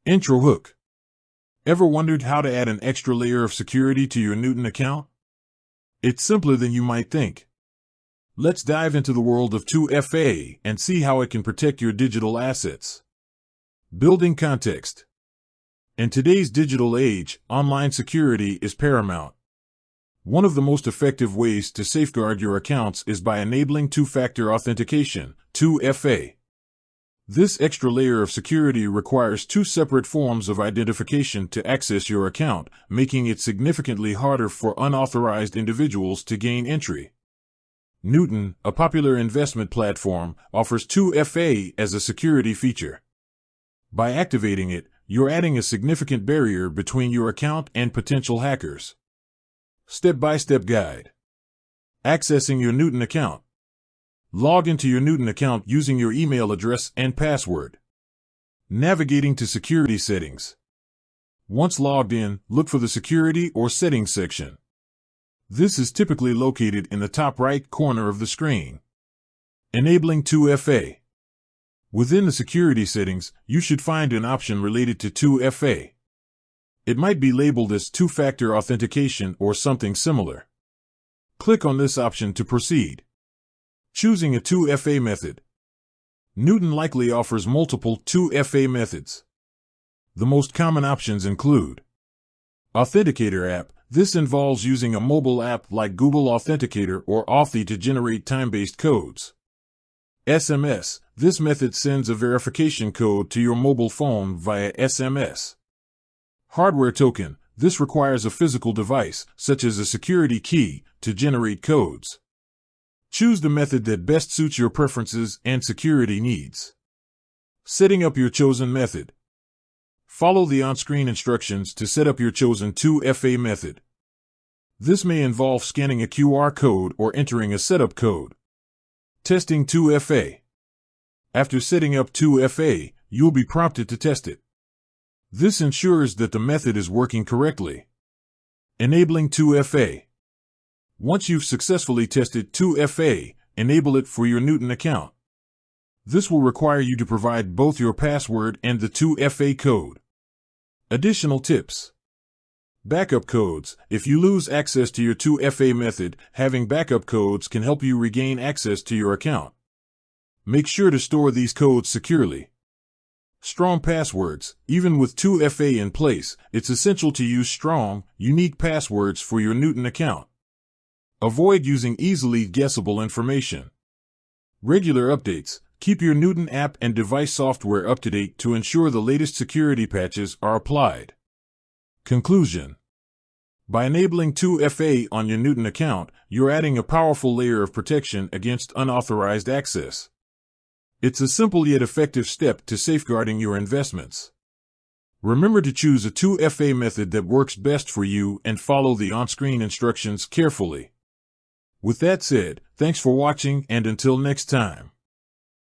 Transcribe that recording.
Intro hook. Ever wondered how to add an extra layer of security to your Newton account? It's simpler than you might think. Let's dive into the world of 2FA and see how it can protect your digital assets. Building context. In today's digital age, online security is paramount. One of the most effective ways to safeguard your accounts is by enabling two-factor authentication, 2FA. This extra layer of security requires two separate forms of identification to access your account, making it significantly harder for unauthorized individuals to gain entry. Newton, a popular investment platform, offers 2FA as a security feature. By activating it, you're adding a significant barrier between your account and potential hackers. Step-by-step guide. Accessing your Newton account. Log into your Newton account using your email address and password. Navigating to security settings. Once logged in, look for the security or settings section. This is typically located in the top right corner of the screen. Enabling 2FA. Within the security settings, you should find an option related to 2FA. It might be labeled as two-factor authentication or something similar. Click on this option to proceed. Choosing a 2FA method. Newton likely offers multiple 2FA methods. The most common options include Authenticator app. This involves using a mobile app like Google Authenticator or Authy to generate time-based codes. SMS. This method sends a verification code to your mobile phone via SMS. Hardware token. This requires a physical device, such as a security key, to generate codes. Choose the method that best suits your preferences and security needs. Setting up your chosen method. Follow the on-screen instructions to set up your chosen 2FA method. This may involve scanning a QR code or entering a setup code. Testing 2FA. After setting up 2FA, you'll be prompted to test it. This ensures that the method is working correctly. Enabling 2FA. Once you've successfully tested 2FA, enable it for your Newton account. This will require you to provide both your password and the 2FA code. Additional tips. Backup codes. If you lose access to your 2FA method, having backup codes can help you regain access to your account. Make sure to store these codes securely. Strong passwords. Even with 2FA in place, it's essential to use strong, unique passwords for your Newton account. Avoid using easily guessable information. Regular updates. Keep your Newton app and device software up to date to ensure the latest security patches are applied. Conclusion. By enabling 2FA on your Newton account, you're adding a powerful layer of protection against unauthorized access. It's a simple yet effective step to safeguarding your investments. Remember to choose a 2FA method that works best for you and follow the on-screen instructions carefully. With that said, thanks for watching and until next time.